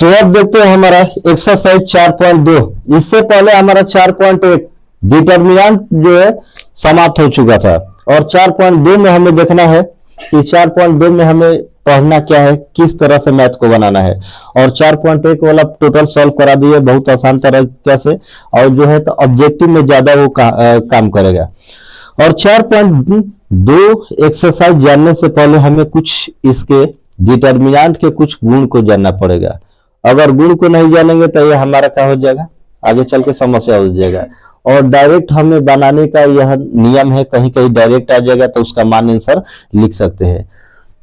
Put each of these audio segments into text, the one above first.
तो अब देखते हैं हमारा एक्सरसाइज 4.2। इससे पहले हमारा 4.1 डिटर्मिनेंट जो है समाप्त हो चुका था, और 4.2 में हमें देखना है कि 4.2 में हमें पढ़ना क्या है, किस तरह से मैथ को बनाना है। और 4.1 वाला टोटल सॉल्व करा दिए बहुत आसान तरीके से, और जो है तो ऑब्जेक्टिव में ज्यादा वो काम करेगा। और 4.2 एक्सरसाइज जानने से पहले हमें कुछ इसके डिटर्मिनेंट के कुछ गुण को जानना पड़ेगा। अगर गुण को नहीं जानेंगे तो ये हमारा क्या हो जाएगा, आगे चल के समस्या हो जाएगा। और डायरेक्ट हमें बनाने का यह नियम है, कहीं कहीं डायरेक्ट आ जाएगा तो उसका मान आंसर लिख सकते हैं।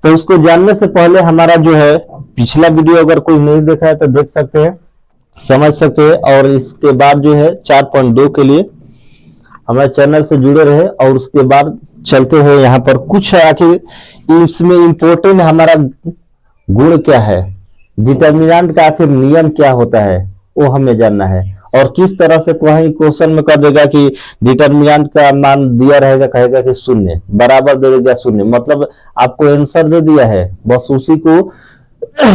तो उसको जानने से पहले हमारा जो है पिछला वीडियो अगर कोई नहीं देखा है तो देख सकते हैं, समझ सकते हैं। और इसके बाद जो है 4.2 के लिए हमारे चैनल से जुड़े रहे। और उसके बाद चलते हैं यहाँ पर कुछ आखिर इसमें इंपॉर्टेंट हमारा गुण क्या है, डिटर्मिनेंट का आखिर नियम क्या होता है वो हमें जानना है। और किस तरह से कोई क्वेश्चन में कर देगा कि डिटर्मिनेंट का मान दिया रहेगा, कहेगा कि शून्य बराबर दे देगा शून्य, मतलब आपको आंसर दे दिया है, बस उसी को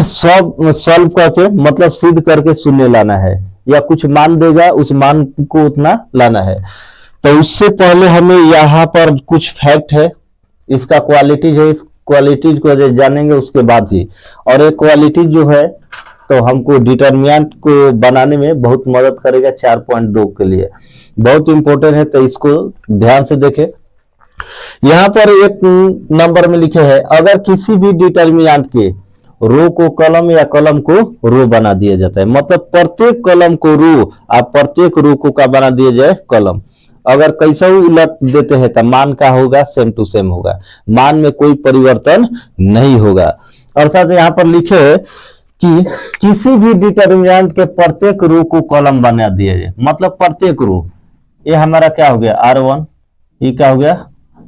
सॉल्व करके मतलब सिद्ध करके शून्य लाना है, या कुछ मान देगा उस मान को उतना लाना है। तो उससे पहले हमें यहाँ पर कुछ फैक्ट है, इसका क्वालिटीज है, इस क्वालिटीज को जानेंगे उसके बाद ही। और एक क्वालिटीज जो है तो हमको डिटर्मिनेंट को बनाने में बहुत मदद करेगा 4.2 के लिए, बहुत इंपॉर्टेंट है। तो इसको ध्यान से देखें। यहाँ पर एक नंबर में लिखे है, अगर किसी भी डिटर्मिनेंट के रो को कॉलम या कॉलम को रो बना दिया जाता है, मतलब प्रत्येक कॉलम को रो, आप प्रत्येक रो को क्या बना दिया जाए, कॉलम। अगर कैसा उलट देते हैं तो मान का होगा, सेम टू सेम होगा, मान में कोई परिवर्तन नहीं होगा। अर्थात यहाँ पर लिखे है कि किसी भी डिटर्मिनेंट के प्रत्येक रो को कॉलम बना दिया जाए, मतलब प्रत्येक रो, ये हमारा क्या हो गया R1, ये क्या हो गया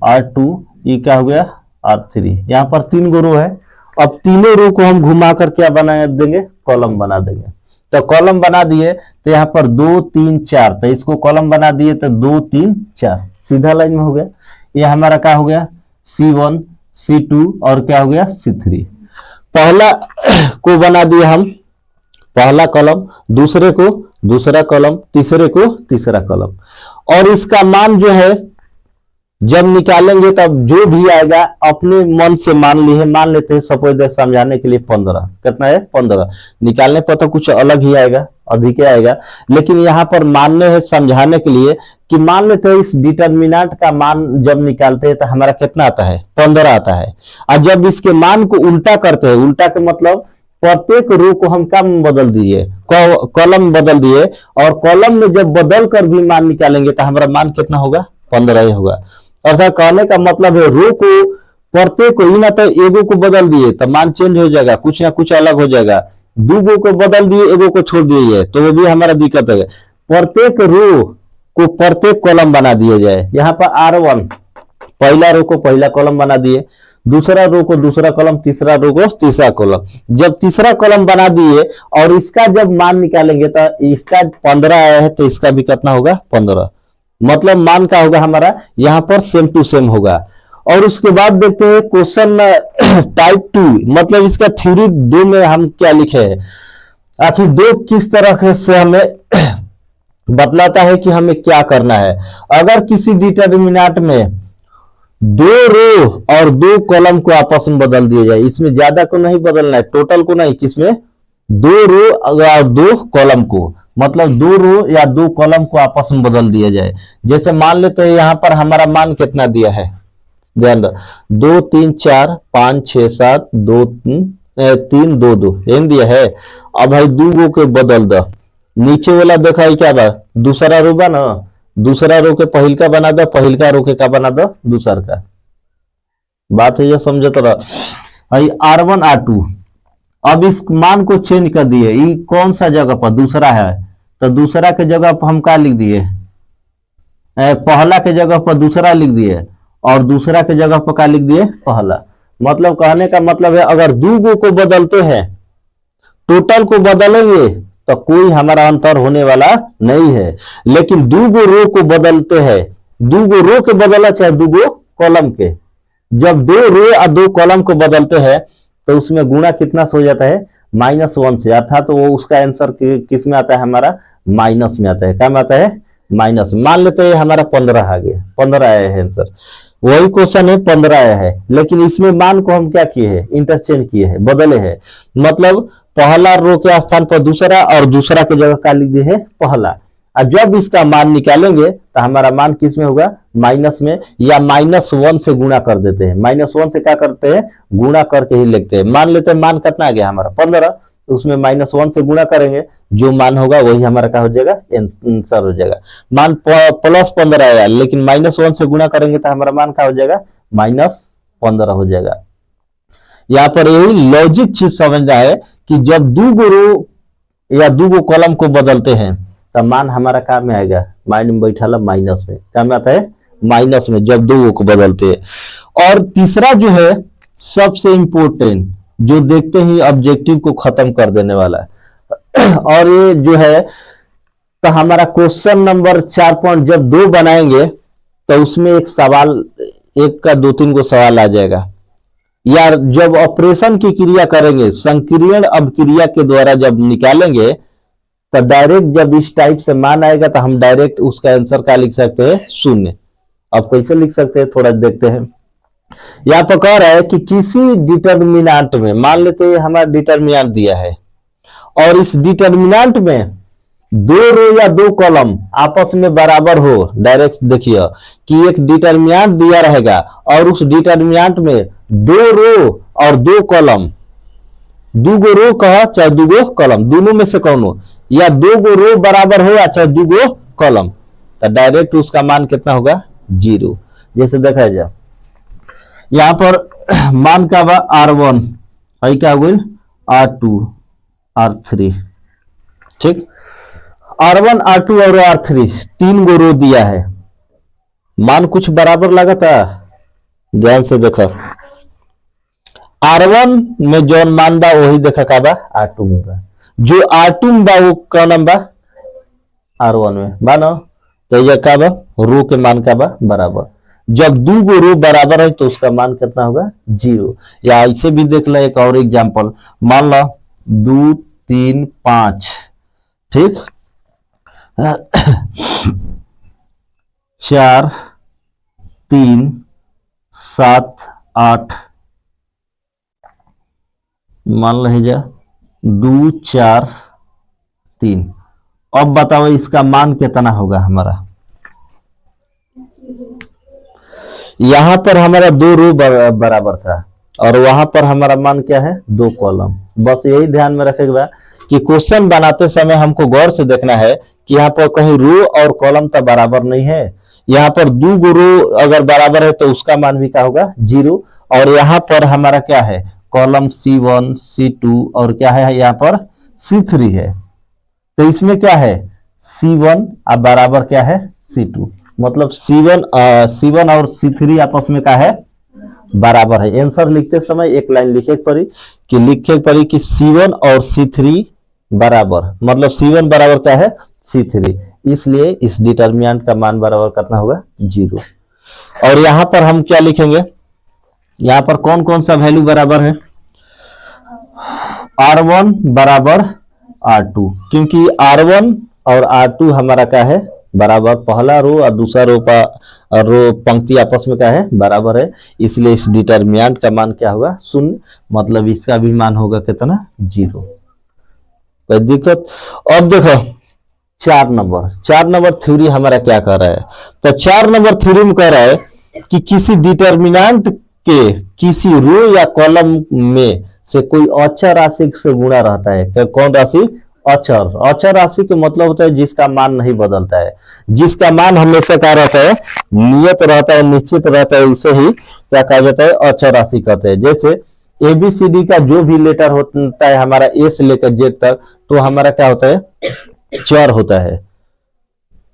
R2, ये क्या हो गया R3। यहाँ पर 3 रो है। अब तीनों रो को हम घुमाकर क्या बना देंगे, कॉलम बना देंगे। तो कॉलम बना दिए तो यहाँ पर 2 3 4, तो इसको कॉलम बना दिए तो 2 3 4 सीधा लाइन में हो गया। ये हमारा क्या हो गया C1 C2 और क्या हो गया C3। पहला को बना दिए हम पहला कॉलम, दूसरे को दूसरा कॉलम, तीसरे को तीसरा कॉलम। और इसका मान जो है जब निकालेंगे तब जो भी आएगा अपने मन से मान लेते हैं, सपोज समझाने के लिए 15, कितना है 15, निकालने पर तो कुछ अलग ही आएगा, अधिक आएगा, लेकिन यहाँ पर मानने है समझाने के लिए कि मान लेते हैं इस डिटर्मिनेंट का मान जब निकालते हैं तो हमारा कितना आता है, 15 आता है। और जब इसके मान को उल्टा करते हैं, उल्टा के मतलब प्रत्येक रो को हम क्या बदल दिए, कॉलम बदल दिए, और कॉलम में जब बदल कर भी मान निकालेंगे तो हमारा मान कितना होगा, 15 ही होगा। अर्थात कहने का मतलब है रो को प्रत्येक को ही ना तो एगो को बदल दिए तो मान चेंज हो जाएगा, कुछ ना कुछ अलग हो जाएगा। दूगो को बदल दिए, एगो को छोड़ दिए तो वो भी हमारा दिक्कत है। प्रत्येक रो को प्रत्येक कॉलम बना दिया जाए। यहाँ पर R1 पहला रो को पहला कॉलम बना दिए, दूसरा रो को दूसरा कॉलम, तीसरा रो को तीसरा कॉलम। जब तीसरा कॉलम बना दिए और इसका जब मान निकालेंगे तो इसका 15 आया है तो इसका भी कितना होगा 15, मतलब मान का होगा हमारा यहाँ पर सेम टू सेम होगा। और उसके बाद देखते हैं क्वेश्चन टाइप 2, मतलब इसका थ्योरी 2 में हम क्या लिखे हैं, आखिर 2 किस तरह से हमें बतलाता है कि हमें क्या करना है। अगर किसी डिटर्मिनेंट में 2 रो और 2 कॉलम को आपस में बदल दिया जाए, इसमें ज्यादा को नहीं बदलना है, टोटल को नहीं, किसमें 2 रो और 2 कॉलम को, मतलब 2 रो या 2 कॉलम को आपस में बदल दिया जाए। जैसे मान लेते हैं यहाँ पर हमारा मान कितना दिया है, ध्यान दो, 2 3 4 5 6 7 2 3 2 2 एन दिया है। अब भाई 2 गो के बदल दो, नीचे वाला देखा है क्या बा, दूसरा रो बा ना, दूसरा रो के पहिल का बना दो, पहिल का रो के का बना दो, दूसरा का। बात है ये समझे तो R1 R2। अब इस मान को चेंज कर दिए, ये कौन सा जगह पर दूसरा है तो दूसरा के जगह पर हम क्या लिख दिए, पहला के जगह पर दूसरा लिख दिए, और दूसरा के जगह पर क्या लिख दिए, पहला। मतलब कहने का मतलब है अगर 2 गो को बदलते हैं, टोटल को बदलेंगे तो कोई हमारा अंतर होने वाला नहीं है। लेकिन 2 गो रो को बदलते हैं, 2 गो रो के बदला चाहे 2 गो कॉलम के, जब 2 रो और 2 कॉलम को बदलते हैं तो उसमें गुणा कितना से हो जाता है, -1 से, अर्थात तो वो उसका आंसर किस में आता है हमारा, माइनस में आता है। क्या में आता है, माइनस। मान लेते हैं हमारा 15 आ गया, 15 आया है आंसर, वही क्वेश्चन है 15 आया है, लेकिन इसमें मान को हम क्या किए हैं, इंटरचेंज किए हैं, बदले हैं। मतलब पहला रो के स्थान पर दूसरा और दूसरा की जगह क्या लिख दिए है, पहला। और जब इसका मान निकालेंगे तो हमारा मान किस में होगा, माइनस में, या -1 से गुणा कर देते हैं। -1 से क्या करते हैं, गुणा करके ही लिखते हैं। मान लेते हैं मान कितना आ गया हमारा 15, तो उसमें -1 से गुणा करेंगे, जो मान होगा वही हमारा क्या हो जाएगा, आंसर हो जाएगा। मान +15 आया, लेकिन -1 से गुणा करेंगे तो हमारा मान क्या हो जाएगा, -15 हो जाएगा। यहाँ पर यही लॉजिक चीज समझना है कि जब दो गो रो या दो गो कॉलम को बदलते हैं तो मान हमारा काम में आएगा, माइंड में बैठा माइनस में, क्या में आता है, माइनस में, जब दो गो को बदलते हैं। और तीसरा जो है सबसे इंपॉर्टेंट, जो देखते ही ऑब्जेक्टिव को खत्म कर देने वाला है, और ये जो है तो हमारा क्वेश्चन नंबर 4.2 बनाएंगे तो उसमें एक सवाल, एक का 2-3 गो सवाल आ जाएगा। या जब ऑपरेशन की क्रिया करेंगे, संकीर्ण अपक्रिया के द्वारा जब निकालेंगे तो डायरेक्ट जब इस टाइप से मान आएगा तो हम डायरेक्ट उसका आंसर क्या लिख सकते हैं, 0। अब कैसे लिख सकते हैं, थोड़ा देखते हैं। यहाँ पर कह रहा है कि किसी डिटर्मिनेंट में, मान लेते हैं हमारा डिटर्मिनेंट दिया है, और इस डिटर्मिनेंट में दो रो या दो कॉलम आपस में बराबर हो। डायरेक्ट देखिए कि एक डिटर्मिनेंट दिया रहेगा और उस डिटर्मिनेंट में दो रो और दो कॉलम, दो गो रो कहा चाहे दो गो कॉलम, दोनों में से कौन हो, या दो गो रो बराबर हो या चाहे दो गो कॉलम, तो डायरेक्ट उसका मान कितना होगा, 0। जैसे देखा जाए यहां पर मान का बा R1 है, क्या हो गई R2 R3, ठीक। R1 R2 और R3 तीन गो रो दिया है, मान कुछ बराबर लगा था, ध्यान से देखो। R1 में जो मान बा वही देखा का बा R2 में बा, जो R2 में बा वो कौन बा, R1 में बा ना, तो ये का बा, रो के मान का बा बराबर। जब दो गो रो बराबर है तो उसका मान कितना होगा, 0। या ऐसे भी देख लो एक और एग्जांपल, मान लो 2 3 5, ठीक, 4 3 7 8, मान लीजिए 2 4 3। अब बताओ इसका मान कितना होगा हमारा। यहां पर हमारा दो रो बराबर था और वहां पर हमारा मान क्या है, 2 कॉलम। बस यही ध्यान में रखेगा कि क्वेश्चन बनाते समय हमको गौर से देखना है कि यहाँ पर कहीं रो और कॉलम तो बराबर नहीं है। यहाँ पर दो गो रो अगर बराबर है तो उसका मान भी क्या होगा, 0। और यहाँ पर हमारा क्या है, कॉलम C1 C2 और क्या है यहाँ पर C3 है, तो इसमें क्या है C1 अब बराबर क्या है C2, मतलब C1 और C3 आपस में क्या है, बराबर है। आंसर लिखते समय एक लाइन लिखे पड़ी कि C1 और C3 बराबर, मतलब C1 बराबर क्या है C3, इसलिए इस डिटर्मिनेंट का मान बराबर कितना होगा, 0। और यहां पर हम क्या लिखेंगे, यहां पर कौन कौन सा वैल्यू बराबर है, R1 बराबर R2, क्योंकि R1 और R2 हमारा क्या है बराबर, पहला रो और दूसरा रो पंक्ति आपस में क्या है बराबर है, इसलिए इस डिटर्मिनेंट का मान क्या होगा 0, मतलब इसका भी मान होगा कितना, 0। कोई दिक्कत। अब देखो 4 नंबर थ्योरी हमारा क्या कर रहा है, तो 4 नंबर थ्योरी में कह रहा है कि किसी डिटर्मिनेंट के किसी रो या कॉलम में से कोई अचर राशि से गुणा रहता है। कौन राशि, अचर राशि के मतलब होता है जिसका मान नहीं बदलता है, जिसका मान हमेशा क्या रहता है, नियत रहता है, निश्चित रहता है, उसे ही क्या कहा जाता है, अचर राशि कहते हैं। जैसे ABCD का जो भी लेटर होता है हमारा A से लेकर Z तक, तो हमारा क्या होता है, चर होता है,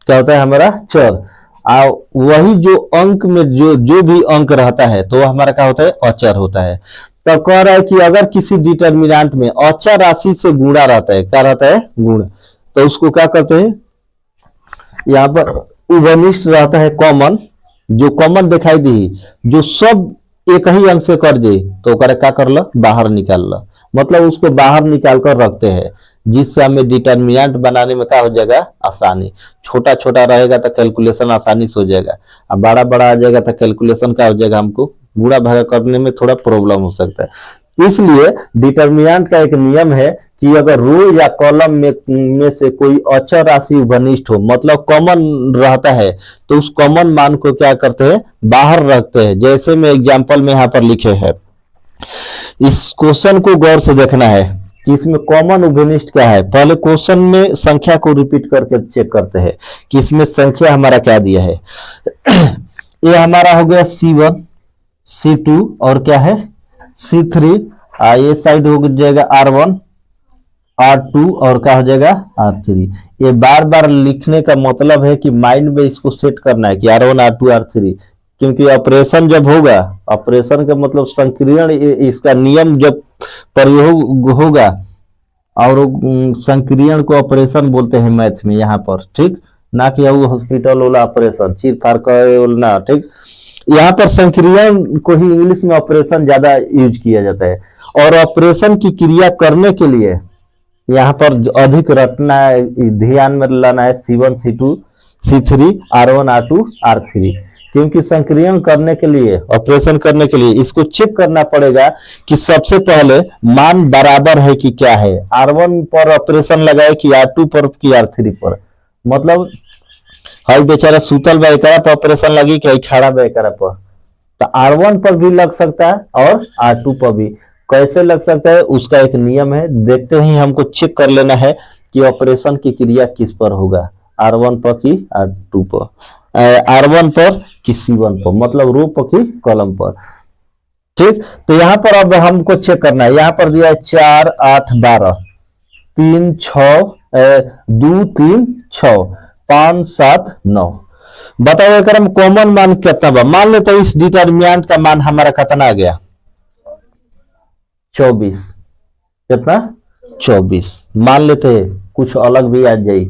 क्या होता है हमारा चर। वही जो अंक में जो भी अंक रहता है तो हमारा क्या होता है, अचर होता है। तो कह रहा है कि अगर किसी डिटर्मिनेंट में अचर राशि से गुणा रहता है, क्या रहता है, गुणा, तो उसको क्या करते हैं, यहाँ पर उभयनिष्ठ रहता है कॉमन, जो कॉमन दिखाई दी, जो सब एक ही अंक से कर दे तो क्या कर लो, बाहर निकाल लो, मतलब उसको बाहर निकाल कर रखते हैं, जिससे हमें डिटर्मिनेंट बनाने में क्या हो जाएगा, आसानी। छोटा छोटा रहेगा तो कैलकुलेशन आसानी से हो जाएगा, और बड़ा बड़ा आ जाएगा तो कैलकुलेशन क्या हो जाएगा, हमको गुणा भागा करने में थोड़ा प्रॉब्लम हो सकता है। इसलिए डिटर्मिनेंट का एक नियम है कि अगर रो या कॉलम में से कोई अचर राशि घनिष्ठ हो, मतलब कॉमन रहता है, तो उस कॉमन मान को क्या करते हैं, बाहर रखते हैं। जैसे मैं एग्जांपल में यहाँ पर लिखे हैं, इस क्वेश्चन को गौर से देखना है कि इसमें कॉमन उभयनिष्ठ क्या है। पहले क्वेश्चन में संख्या को रिपीट करके चेक करते हैं कि इसमें संख्या हमारा क्या दिया है। ये हमारा हो गया C1, C2 और क्या है C3। ये साइड हो जाएगा R1, R2 और क्या हो जाएगा R3। ये बार बार लिखने का मतलब है कि माइंड में इसको सेट करना है कि R1, R2, R3, क्योंकि ऑपरेशन जब होगा, ऑपरेशन का मतलब संक्रियण, इसका नियम जब प्रयोग होगा, और संक्रियण को ऑपरेशन बोलते हैं मैथ में यहाँ पर, ठीक ना कि वो हॉस्पिटल वाला ऑपरेशन चीर फाड़ ना, ठीक। यहाँ पर संक्रियण को ही इंग्लिश में ऑपरेशन ज्यादा यूज किया जाता है, और ऑपरेशन की क्रिया करने के लिए यहाँ पर अधिक रटना है, ध्यान में लाना है C1, C2, C3, R1, R2, R3, क्योंकि संक्रियण करने के लिए, ऑपरेशन करने के लिए इसको चेक करना पड़ेगा कि सबसे पहले मान बराबर है कि क्या है, R1 पर ऑपरेशन लगाए कि R2 पर कि R3 पर। मतलब हाई बेचारा सूतल बा एकरा पर ऑपरेशन लगी कि खड़ा बा एकरा पर, तो R1 पर भी लग सकता है और R2 पर भी। कैसे लग सकता है उसका एक नियम है, देखते ही हमको चेक कर लेना है कि ऑपरेशन की क्रिया किस पर होगा, R1 पर कि R2 पर, R1 पर कि C1 पर, मतलब रो पर कि कॉलम पर, ठीक। तो यहाँ पर अब हमको चेक करना है, यहाँ पर दिया है 4, 8, 12, 3, 6, 2, 3, 6, 5, 7, 9। बताओ अगर हम कॉमन मान कितना बा। मान लेते हैं इस डिटर्मिनेंट का मान हमारा कितना आ गया, 24। कितना 24 मान लेते हैं, कुछ अलग भी आ जाए,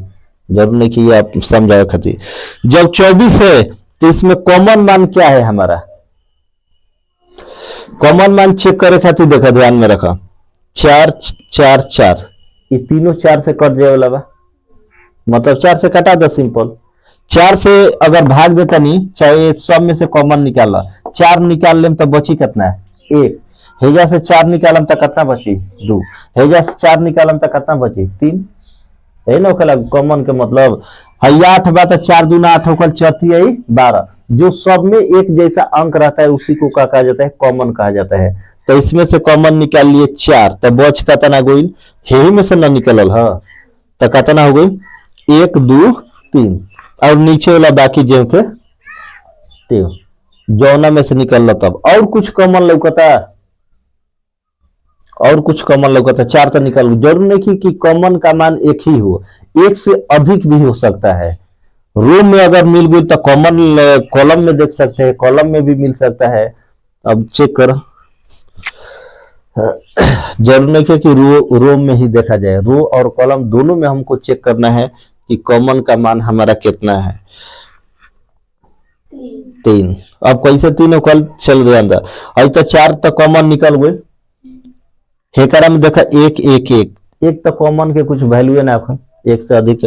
जरूर नहीं कि आप समझाओ खातिर। जब 24 है तो इसमें कॉमन मान क्या है हमारा, कॉमन मान चेक करे खातिर देखा, ध्यान में रखा 4, 4, 4, ये तीनों 4 से कट जाए वाला बा, मतलब 4 से कटा दो, सिंपल। 4 से अगर भाग देता नहीं, चाहे सब में से कॉमन निकाला, 4 निकाल लेम तो बची कितना है 1, हेजा से 4 निकालम तो कितना बची 2, हेजा से 4 निकालम तो कितना बची 3, है ना। कॉमन के मतलब है 8 बा तो 4 दूना 8 होकर 4 12, जो सब में एक जैसा अंक रहता है उसी को क्या कहा जाता है, कॉमन कहा जाता है। तो इसमें से कॉमन निकाल लिए 4, तो बच कितना गोइल, हे में से ना निकलल है, तो कितना हो गई 1, 2, 3, और नीचे वाला बाकी जो के जौना में से निकल तब। और कुछ कॉमन लौकता, और कुछ कॉमन लौकता, 4 तो निकल, जरूर नहीं कि कॉमन का मान एक ही हो, एक से अधिक भी हो सकता है। रो में अगर मिल गई तो कॉमन कॉलम में देख सकते हैं, कॉलम में भी मिल सकता है। अब चेक कर, जरूर नहीं कि रो में ही देखा जाए, रो और कॉलम दोनों में हमको चेक करना है कि कॉमन का मान हमारा कितना है, 3। अब कैसे 3 कल चल गया अंदर, अब तो 4 तो कॉमन निकल गए, हेकरा में देखा 1, 1, 1, एक तो कॉमन के कुछ वैल्यू है ना, एक से अधिक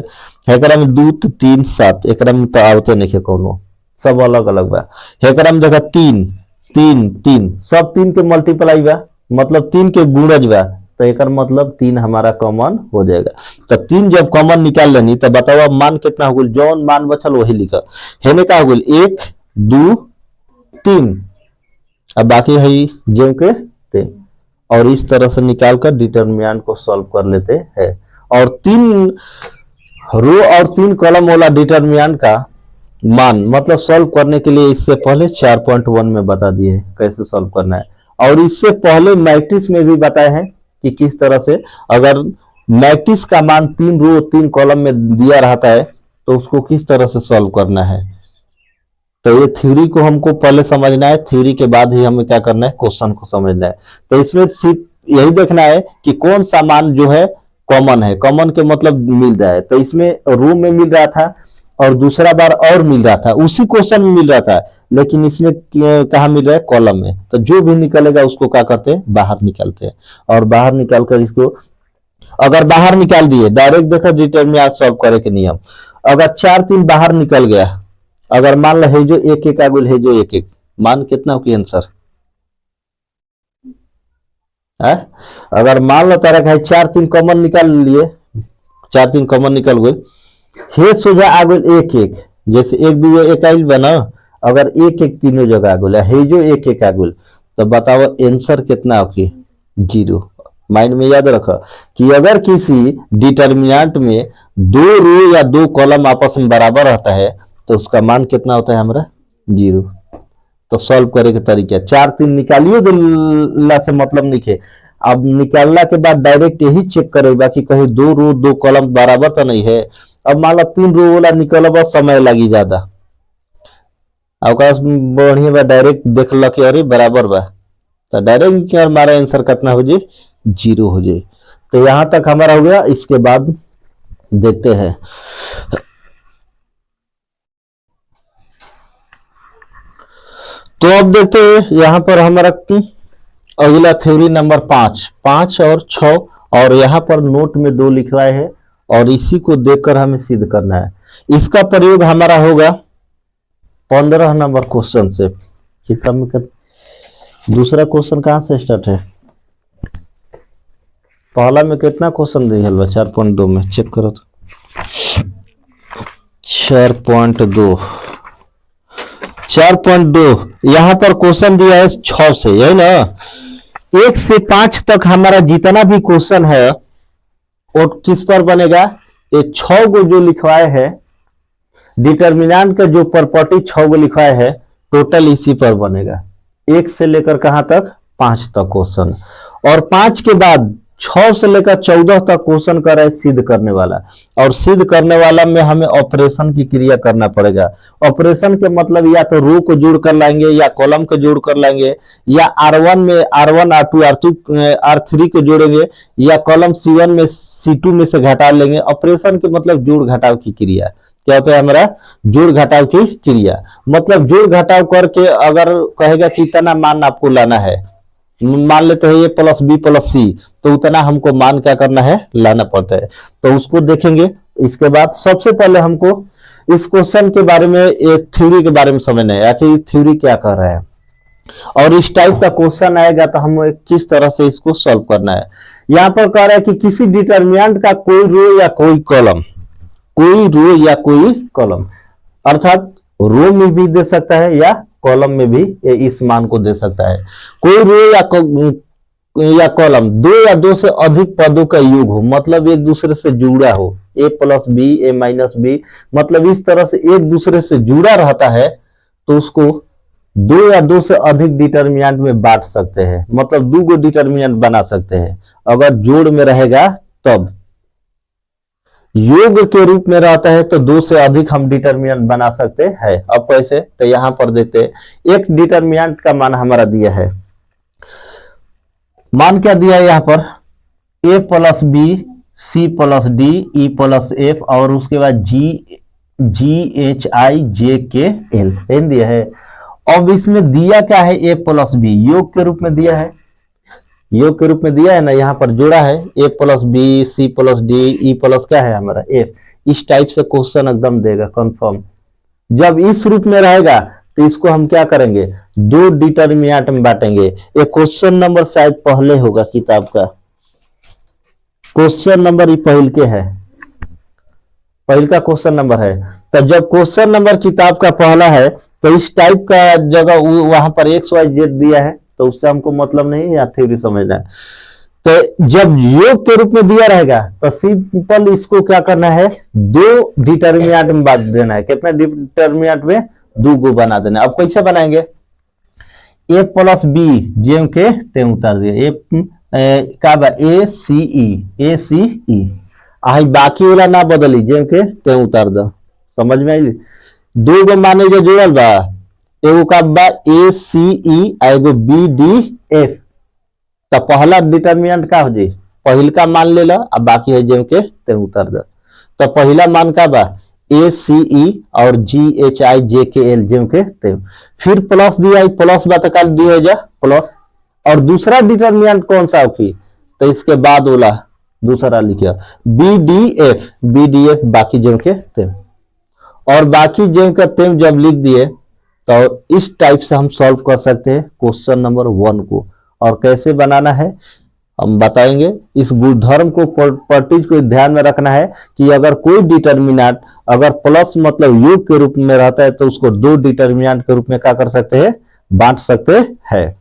हेकरा में 2, 3, 7, एकरा में तो आवते नहीं कोनो, सब अलग अलग बा। हेकरा में देखा 3, 3, 3, सब 3 के मल्टीप्लाई बा, मतलब 3 के गुणज बा, तो एक मतलब 3 हमारा कॉमन हो जाएगा। तो 3 जब कॉमन निकाल लेनी तो बताओ अब मान कितना हो गया, जौन मान बचल वही लिखा, हेने का हो गया 1, 2, 3, अब बाकी है जो के 3, और इस तरह से निकालकर डिटर्मिनेंट को सॉल्व कर लेते हैं। और 3 रो और 3 कॉलम वाला डिटर्मिनेंट का मान मतलब सॉल्व करने के लिए इससे पहले 4.1 में बता दिए कैसे सॉल्व करना है, और इससे पहले मैट्रिक्स में भी बताए हैं कि किस तरह से अगर मैट्रिक्स का मान 3 रो 3 कॉलम में दिया रहता है तो उसको किस तरह से सॉल्व करना है। तो ये थ्योरी को हमको पहले समझना है, थ्योरी के बाद ही हमें क्या करना है, क्वेश्चन को समझना है। तो इसमें सिर्फ यही देखना है कि कौन सा मान जो है कॉमन है, कॉमन के मतलब मिल जाए। तो इसमें रो में मिल रहा था और दूसरा बार और मिल रहा था, उसी क्वेश्चन में मिल रहा था, लेकिन इसमें कहाँ मिल रहा है, कॉलम में। तो जो भी निकलेगा उसको क्या करते हैं, बाहर निकालते हैं। और बाहर निकाल कर इसको अगर बाहर निकाल दिए, डायरेक्ट देखो डिटरमिनेंट सॉल्व करे के नियम, अगर 4 3 बाहर निकल गया, अगर मान लो है जो एक एक आगुल है जो एक एक, मान कितना हो कि आंसर है। अगर मान लो तारा है 4 3 कॉमन निकाल लिए, 4 3 कॉमन निकल गए, हे सोजा आगुल एक एक, जैसे एक दो एक आइल बना, अगर एक एक तीनों जगह आगुल है जो एक एक आगुल, तो बताओ आंसर कितना होगी, 0। माइंड में याद रखो कि अगर किसी डिटर्मिनेंट में 2 रो या 2 कॉलम आपस में बराबर रहता है तो उसका मान कितना होता है हमारा, 0। तो सॉल्व करे के तरीका 4 3 निकालियो दिल्ला से मतलब नहीं है। अब निकालना के बाद डायरेक्ट यही चेक करेगा कि कहीं 2 रो 2 कॉलम बराबर तो नहीं है। अब मान लो 3 रो वाला निकलबा समय लगी ज्यादा, अवकाश बढ़िया बा, डायरेक्ट देख ल कि अरे बराबर बा, तो डायरेक्ट हमारा आंसर कितना हो जाए, 0 हो जाए। तो यहां तक हमारा हो गया। इसके बाद देखते हैं तो अब देखते हैं यहां पर हमारा अगला थ्योरी नंबर 5 और 6, और यहाँ पर नोट में 2 लिखवाए हैं और इसी को देखकर हमें सिद्ध करना है। इसका प्रयोग हमारा होगा 15 नंबर क्वेश्चन से। दूसरा क्वेश्चन कहां से स्टार्ट है, पहला में कितना क्वेश्चन दिया है, 4.2 में चेक करो तो 4.2 यहां पर क्वेश्चन दिया है 6 से, यही ना, 1 से 5 तक हमारा जितना भी क्वेश्चन है वो किस पर बनेगा, ये 6 गो जो लिखवाए है डिटर्मिनेंट का जो प्रॉपर्टी 6 गो लिखवाए है, टोटल इसी पर बनेगा। 1 से लेकर कहां तक, 5 तक क्वेश्चन, और 5 के बाद 6 से लेकर 14 तक क्वेश्चन कर रहे सिद्ध करने वाला, और सिद्ध करने वाला में हमें ऑपरेशन की क्रिया करना पड़ेगा। ऑपरेशन के मतलब या तो रो को जोड़ कर लाएंगे, या कॉलम को जोड़ कर लाएंगे, या R1 में R1 R2 R2 R3 को जोड़ेंगे, या कॉलम C1 में C2 में से घटा लेंगे। ऑपरेशन के मतलब जोड़ घटाव की क्रिया, क्या होता है हमारा, जोड़ घटाव की क्रिया। मतलब जोड़ घटाव करके अगर कहेगा कि इतना मान आपको लाना है, मान लेते हैं A + B + C, तो उतना हमको मान क्या करना है, लाना पड़ता है। तो उसको देखेंगे। इसके बाद सबसे पहले हमको इस क्वेश्चन के बारे में, एक थ्योरी के बारे में समझना है, आखिर थ्योरी क्या कर रहा है, और इस टाइप का क्वेश्चन आएगा तो हमें किस तरह से इसको सॉल्व करना है। यहां पर कह रहा है कि किसी डिटर्मिनेंट का कोई रो या कोई कॉलम, कोई रो या कोई कॉलम, अर्थात रो में भी दे सकता है या कॉलम में भी इस मान को दे सकता है। कोई रो या कॉलम 2 या 2 से अधिक पदों का योग हो, मतलब एक दूसरे से जुड़ा हो, A + B A - B, मतलब इस तरह से एक दूसरे से जुड़ा रहता है, तो उसको 2 या 2 से अधिक डिटर्मिनेंट में बांट सकते हैं, मतलब 2 गो डिटर्मिनेंट बना सकते हैं। अगर जोड़ में रहेगा तब, योग के रूप में रहता है तो 2 से अधिक हम डिटर्मिनेंट बना सकते हैं। अब कैसे, तो यहां पर देते हैं एक डिटर्मिनेंट का मान हमारा दिया है, मान क्या दिया है यहां पर, A + B C + D E + F और उसके बाद G H I J K L N दिया है। अब इसमें दिया क्या है, A + B योग के रूप में दिया है, योग के रूप में दिया है ना, यहाँ पर जोड़ा है A + B C + D E + क्या है हमारा F। इस टाइप से क्वेश्चन एकदम देगा कंफर्म। जब इस रूप में रहेगा तो इसको हम क्या करेंगे, 2 डिटर्मिनेंट में बांटेंगे। ये क्वेश्चन नंबर शायद पहले होगा किताब का, क्वेश्चन नंबर ये पहल के है, पहल का क्वेश्चन नंबर है। तो जब क्वेश्चन नंबर किताब का पहला है तो इस टाइप का जगह वहां पर XYZ दिया है, तो उससे हमको मतलब नहीं, या थ्योरी समझना है। तो जब योग के रूप में दिया रहेगा तो सिंपल इसको क्या करना है, 2 डिटर्मिनेंट में बांट देना है। कितना डिटर्मिनेंट में, 2 गो बना देना। अब कैसे बनाएंगे, A + B जेम के ते उतार दिया, का ACE आई बाकी वाला ना बदली, जेम के ते उतार दो, समझ में आई। 2 गो माने जो जोड़ल बा, एगो का बा ACE एगो BDF। तो पहला डिटर्मिनेंट का हो जाए, पहल का मान ले लो, अब बाकी है जेम के ते उतार दो। तो पहला मान का बा ACE और GHIJKL जेम के तेम। फिर प्लस दिया, प्लस बात काल दिया जा प्लस। और दूसरा डिटर्मिनेंट कौन सा होगी, तो इसके बाद बोला दूसरा लिखिए BDF बाकी जेम के तेम। और बाकी जेम का तेम जब लिख दिए तो इस टाइप से हम सॉल्व कर सकते हैं क्वेश्चन नंबर 1 को। और कैसे बनाना है हम बताएंगे। इस गुणधर्म को प्रॉपर्टीज को ध्यान में रखना है कि अगर कोई डिटर्मिनेंट अगर प्लस मतलब योग के रूप में रहता है तो उसको दो डिटर्मिनेंट के रूप में क्या कर सकते हैं, बांट सकते हैं।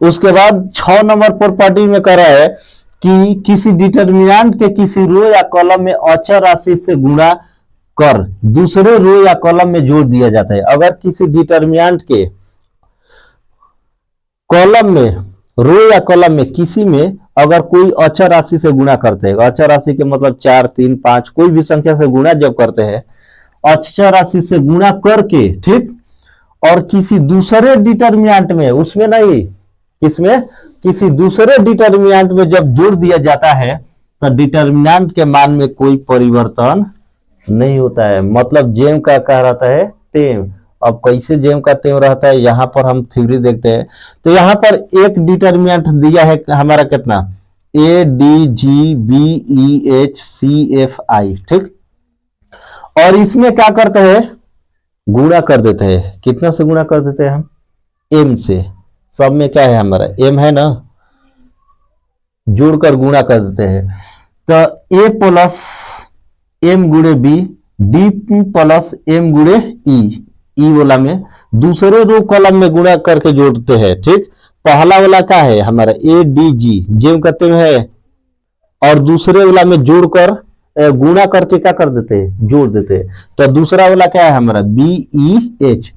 उसके बाद 6 नंबर प्रॉपर्टी में कह रहा है कि किसी डिटर्मिनेंट के किसी रो या कॉलम में अचर राशि से गुणा कर दूसरे रो या कॉलम में जोड़ दिया जाता है। अगर किसी डिटर्मिनेंट के कॉलम में, रो या कॉलम में किसी में अगर कोई अचर राशि से गुणा करते हैं, अचर राशि के मतलब 4, 3, 5 कोई भी संख्या से गुणा जब करते हैं, अचर राशि से गुणा करके, ठीक, और किसी दूसरे डिटर्मिनेंट में, उसमें नहीं, किसमें, किसी दूसरे डिटर्मिनेंट में जब जोड़ दिया जाता है तो डिटर्मिनेंट के मान में कोई परिवर्तन नहीं होता है। मतलब जेम का क्या रहता है, तेम। अब कैसे जेम का तेम रहता है यहां पर हम थ्योरी देखते हैं। तो यहां पर एक डिटर्मिनेंट दिया है हमारा कितना, ADGBEHCFI, ठीक। और इसमें क्या करते हैं, गुणा कर देते हैं। कितना से गुणा कर देते हैं हम, M से। सब में क्या है हमारा M है ना, जोड़कर गुणा कर देते हैं। तो A प्लस M गुणे B, D प्लस M गुणे E वाला में दूसरे रो कॉलम में गुणा करके जोड़ते हैं, ठीक। पहला वाला क्या है हमारा ADG जेम कहते हैं, और दूसरे वाला में जोड़कर गुणा करके क्या कर देते हैं, जोड़ देते हैं। तो दूसरा वाला क्या है हमारा BEH।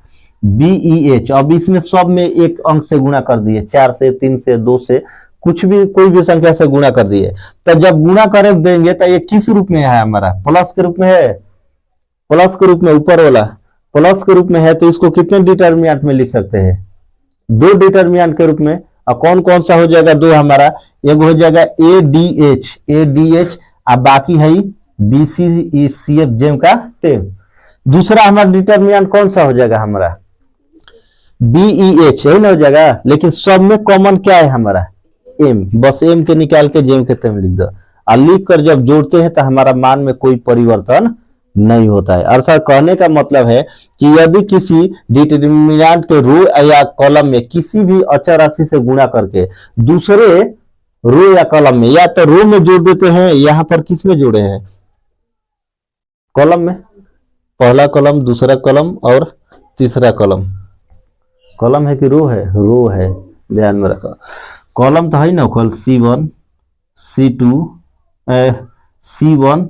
अब इसमें सब में एक अंक से गुणा कर दिए, 4 से, 3 से, 2 से, कुछ भी कोई भी संख्या से गुणा कर दिए। तो जब गुणा कर देंगे तो ये किस रूप में है हमारा, प्लस के रूप में है, प्लस के रूप में, ऊपर वाला प्लस के रूप में है। तो इसको कितने डिटर्मिनेंट में लिख सकते हैं, 2 डिटर्मिनेंट के रूप में। और कौन कौन सा हो जाएगा, 2 हमारा, एक हो जाएगा ADH और बाकी है BCCF जेम का तेम। दूसरा हमारा डिटर्मिनेंट कौन सा हो जाएगा हमारा BEH, यही ना हो जाएगा। लेकिन सब में कॉमन क्या है हमारा M, बस M के निकाल के जेम के तेम लिख दो। और लिख कर जब जोड़ते हैं तो हमारा मान में कोई परिवर्तन नहीं होता है। अर्थात कहने का मतलब है कि यदि किसी डिटर्मिनेंट के रो या कॉलम में किसी भी अचर राशि से गुणा करके दूसरे रो या कॉलम में, या तो रो में जोड़ देते हैं, यहां पर किस में जोड़े हैं, कॉलम में, पहला कॉलम, दूसरा कॉलम और तीसरा कॉलम। कॉलम है कि रो है, रो है, ध्यान में रखो। कॉलम तो है ना, कॉल C1 C2 C1,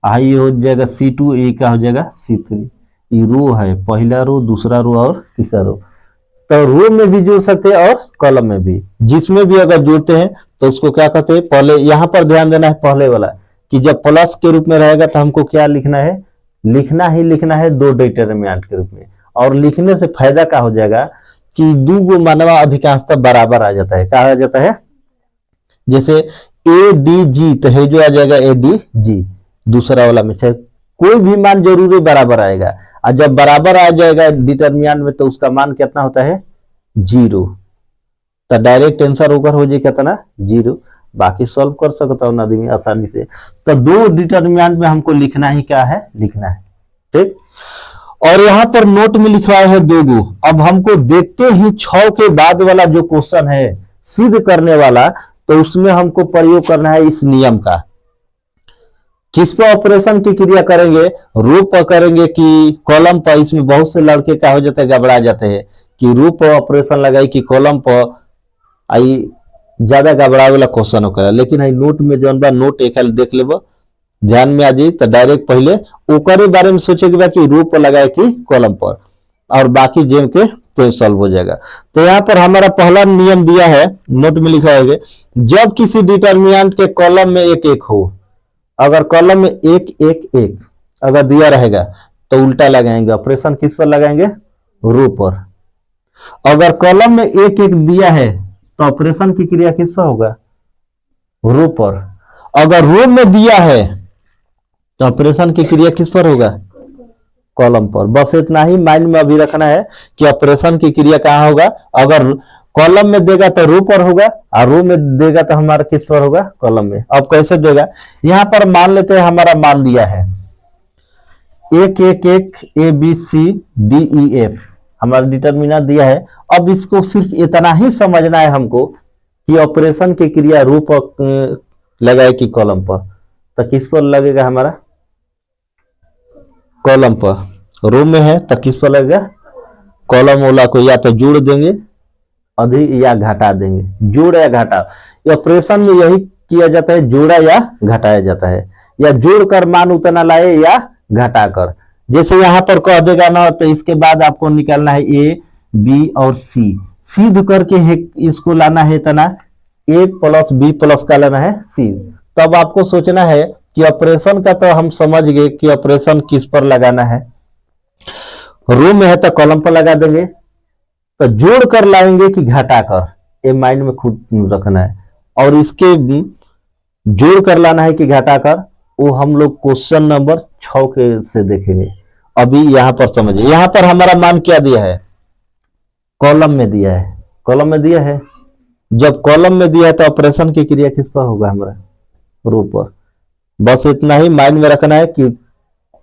ये हो जाएगा C2, ये क्या हो जाएगा C3। ये रो है, पहला रो, दूसरा रो और तीसरा रो। तो रो में भी जोड़ सकते हैं और कॉलम में भी, जिसमें भी अगर जोड़ते हैं तो उसको क्या कहते हैं, पहले यहां पर ध्यान देना है पहले वाला कि जब प्लस के रूप में रहेगा तो हमको क्या लिखना है, लिखना है 2 डिटर्मिनेंट के रूप में। और लिखने से फायदा क्या हो जाएगा कि 2 मानवा अधिकांशतः बराबर आ जाता है। क्या आ जाता है, जैसे ADG तो है जो आ जाएगा ADG, दूसरा वाला में चाहे कोई भी मान जरूरी बराबर आएगा। और जब बराबर आ जाएगा डिटर्मिनेंट में तो उसका मान कितना होता है, 0। तो डायरेक्ट आंसर होकर हो जाए कितना, 0। बाकी सॉल्व कर सकता हूं आदमी आसानी से। तो 2 डिटर्मिनेंट में हमको लिखना ही क्या है, लिखना है, ठीक। और यहां पर नोट में लिखवाया है 2 अब हमको देखते ही 6 के बाद वाला जो क्वेश्चन है सिद्ध करने वाला, तो उसमें हमको प्रयोग करना है इस नियम का। किस पर ऑपरेशन की क्रिया करेंगे, रो पर करेंगे कि कॉलम पर। इसमें बहुत से लड़के क्या हो जाते हैं, घबरा जाते हैं कि रो पर ऑपरेशन लगाई कि कॉलम पर, आई ज्यादा घबराए वाला क्वेश्चन होकर। लेकिन आई नोट में जो नोट एक देख लेब, ध्यान में आ जाए तो डायरेक्ट पहले ओकरे बारे में सोचे कि रो पर लगाए कि कॉलम पर, और बाकी जेम के तो सॉल्व हो जाएगा। तो यहाँ पर हमारा पहला नियम दिया है, नोट में लिखा है, जब किसी डिटर्मिनेंट के कॉलम में 1-1 हो, अगर कॉलम में 1-1-1 अगर दिया रहेगा तो उल्टा लगाएंगे, ऑपरेशन किस पर लगाएंगे, रो पर। अगर कॉलम में 1-1 दिया है तो ऑपरेशन की क्रिया किस पर होगा, रो पर। अगर रो में दिया है तो ऑपरेशन की क्रिया किस पर होगा? कॉलम पर। बस इतना ही माइंड में अभी रखना है कि ऑपरेशन की क्रिया कहाँ होगा। अगर कॉलम में देगा तो रो पर होगा, और रो में देगा तो हमारा किस पर होगा? कॉलम में। अब कैसे देगा? यहां पर मान लेते हैं हमारा मान दिया है 1 1 1 ABCDEF, हमारा डिटरमिनेंट दिया है। अब इसको सिर्फ इतना ही समझना है हमको कि ऑपरेशन की क्रिया रो पर लगाए कि कॉलम पर। तो किस पर लगेगा? हमारा कॉलम पर। रो में है तो किस पर लगेगा? कॉलम वाला को या तो जोड़ देंगे अधिक या घटा देंगे, जोड़ या घटा। ऑपरेशन में यही किया जाता है, जोड़ा या घटाया जाता है, या जोड़कर मान उतना लाए या घटाकर। जैसे यहां पर कह देगा ना, तो इसके बाद आपको निकालना है A B और C, सिद्ध करके है इसको लाना है इतना A प्लस B प्लस का लाना है C। तब आपको सोचना है कि ऑपरेशन का तो हम समझ गए कि ऑपरेशन किस पर लगाना है। रो में है तो कॉलम पर लगा देंगे, तो जोड़ कर लाएंगे कि घटा कर, ये माइंड में खुद रखना है। और इसके भी जोड़ कर लाना है कि घटा कर, वो हम लोग क्वेश्चन नंबर 6 के से देखेंगे। अभी यहां पर समझिए, यहां पर हमारा मान क्या दिया है? कॉलम में दिया है। कॉलम में दिया है, जब कॉलम में दिया है तो ऑपरेशन की क्रिया किस पर होगा? हमारा रो पर। बस इतना ही माइंड में रखना है कि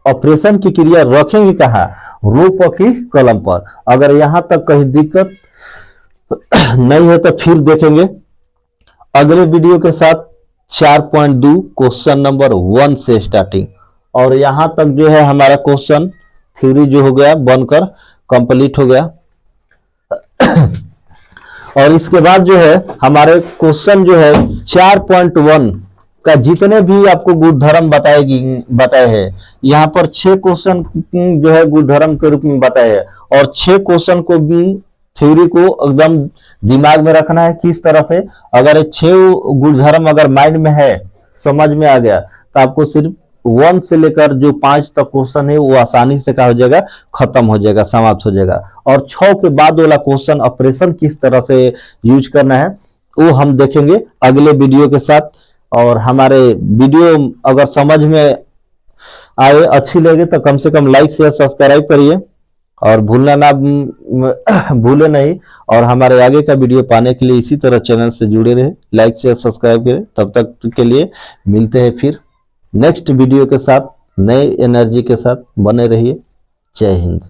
ऑपरेशन की क्रिया रखेंगे कहाँ? रो पर कि कॉलम पर। अगर यहां तक कहीं दिक्कत नहीं है तो फिर देखेंगे अगले वीडियो के साथ 4.2 क्वेश्चन नंबर 1 से स्टार्टिंग। और यहां तक जो है हमारा क्वेश्चन थ्योरी जो हो गया बनकर कंप्लीट हो गया। और इसके बाद जो है हमारे क्वेश्चन जो है 4.1 का जितने भी आपको गुणधर्म बताए हैं, यहाँ पर 6 क्वेश्चन जो है गुणधर्म के रूप में बताए हैं, और 6 क्वेश्चन को भी थ्योरी को एकदम दिमाग में रखना है। किस तरह से? अगर ये 6 गुणधर्म अगर माइंड में है, समझ में आ गया, तो आपको सिर्फ 1 से लेकर जो 5 तक क्वेश्चन है वो आसानी से क्या हो जाएगा? खत्म हो जाएगा, समाप्त हो जाएगा। और 6 के बाद वाला क्वेश्चन ऑपरेशन किस तरह से यूज करना है वो हम देखेंगे अगले वीडियो के साथ। और हमारे वीडियो अगर समझ में आए, अच्छी लगे, तो कम से कम लाइक शेयर सब्सक्राइब करिए, और भूले नहीं। और हमारे आगे का वीडियो पाने के लिए इसी तरह चैनल से जुड़े रहे, लाइक शेयर सब्सक्राइब करें। तब तक के लिए मिलते हैं फिर नेक्स्ट वीडियो के साथ, नए एनर्जी के साथ। बने रहिए। जय हिंद।